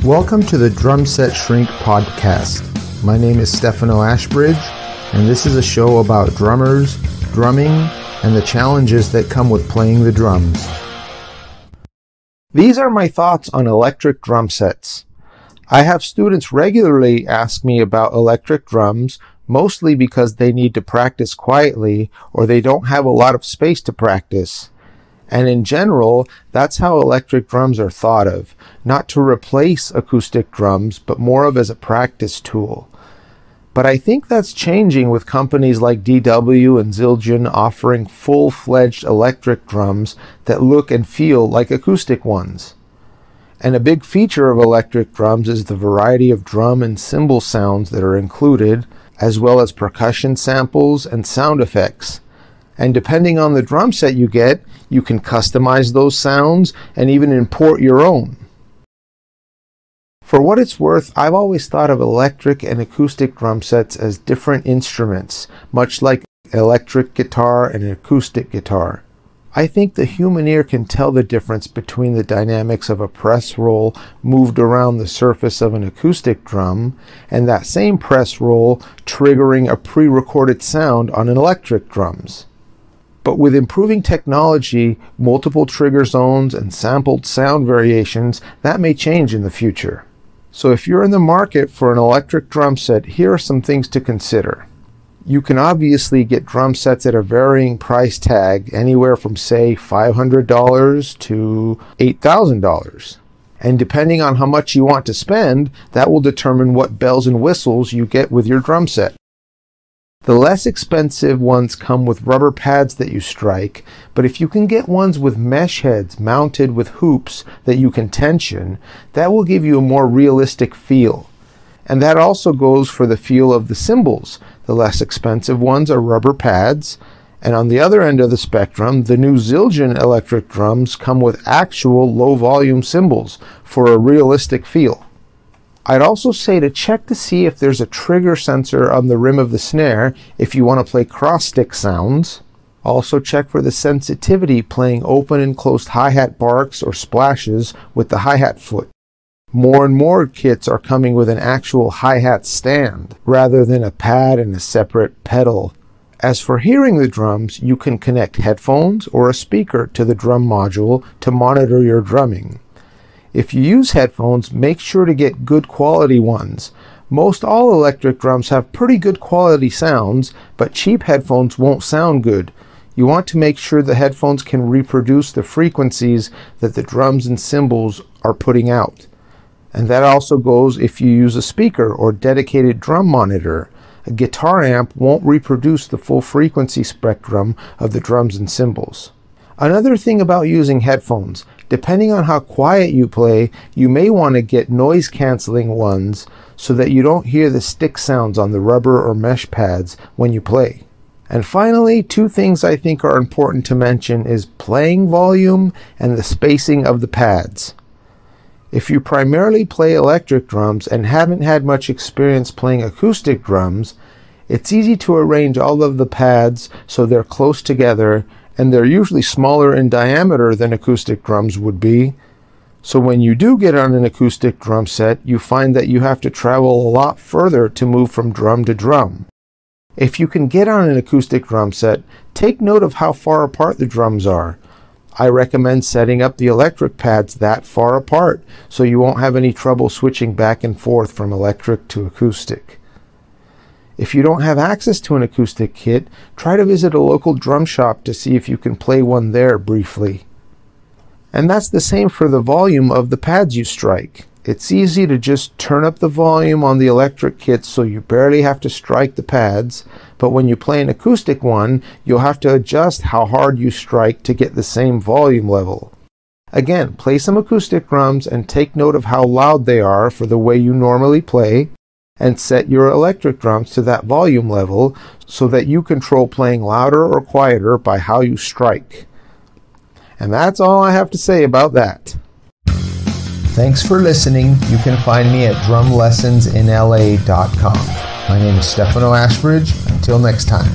Welcome to the Drum Set Shrink podcast. My name is Stefano Ashbridge, and this is a show about drummers, drumming, and the challenges that come with playing the drums. These are my thoughts on electric drum sets. I have students regularly ask me about electric drums, mostly because they need to practice quietly or they don't have a lot of space to practice. And in general, that's how electric drums are thought of, not to replace acoustic drums, but more of as a practice tool. But I think that's changing with companies like DW and Zildjian offering full-fledged electric drums that look and feel like acoustic ones. And a big feature of electric drums is the variety of drum and cymbal sounds that are included, as well as percussion samples and sound effects. And depending on the drum set you get, you can customize those sounds and even import your own. For what it's worth, I've always thought of electric and acoustic drum sets as different instruments, much like electric guitar and an acoustic guitar. I think the human ear can tell the difference between the dynamics of a press roll moved around the surface of an acoustic drum and that same press roll triggering a pre-recorded sound on an electric drums. But with improving technology, multiple trigger zones, and sampled sound variations, that may change in the future. So if you're in the market for an electric drum set, here are some things to consider. You can obviously get drum sets at a varying price tag, anywhere from say $500 to $8,000. And depending on how much you want to spend, that will determine what bells and whistles you get with your drum set. The less expensive ones come with rubber pads that you strike, but if you can get ones with mesh heads mounted with hoops that you can tension, that will give you a more realistic feel. And that also goes for the feel of the cymbals. The less expensive ones are rubber pads, and on the other end of the spectrum, the new Zildjian electric drums come with actual low-volume cymbals for a realistic feel. I'd also say to check to see if there's a trigger sensor on the rim of the snare if you want to play cross-stick sounds. Also check for the sensitivity playing open and closed hi-hat barks or splashes with the hi-hat foot. More and more kits are coming with an actual hi-hat stand rather than a pad and a separate pedal. As for hearing the drums, you can connect headphones or a speaker to the drum module to monitor your drumming. If you use headphones, make sure to get good quality ones. Most all electric drums have pretty good quality sounds, but cheap headphones won't sound good. You want to make sure the headphones can reproduce the frequencies that the drums and cymbals are putting out. And that also goes if you use a speaker or dedicated drum monitor. A guitar amp won't reproduce the full frequency spectrum of the drums and cymbals. Another thing about using headphones, depending on how quiet you play, you may want to get noise-canceling ones so that you don't hear the stick sounds on the rubber or mesh pads when you play. And finally, two things I think are important to mention is playing volume and the spacing of the pads. If you primarily play electric drums and haven't had much experience playing acoustic drums, it's easy to arrange all of the pads so they're close together, and they're usually smaller in diameter than acoustic drums would be. So when you do get on an acoustic drum set, you find that you have to travel a lot further to move from drum to drum. If you can get on an acoustic drum set, take note of how far apart the drums are. I recommend setting up the electric pads that far apart so you won't have any trouble switching back and forth from electric to acoustic. If you don't have access to an acoustic kit, try to visit a local drum shop to see if you can play one there briefly. And that's the same for the volume of the pads you strike. It's easy to just turn up the volume on the electric kit so you barely have to strike the pads, but when you play an acoustic one, you'll have to adjust how hard you strike to get the same volume level. Again, play some acoustic drums and take note of how loud they are for the way you normally play, and set your electric drums to that volume level so that you control playing louder or quieter by how you strike. And that's all I have to say about that. Thanks for listening. You can find me at drumlessonsinla.com. My name is Stefano Ashbridge. Until next time.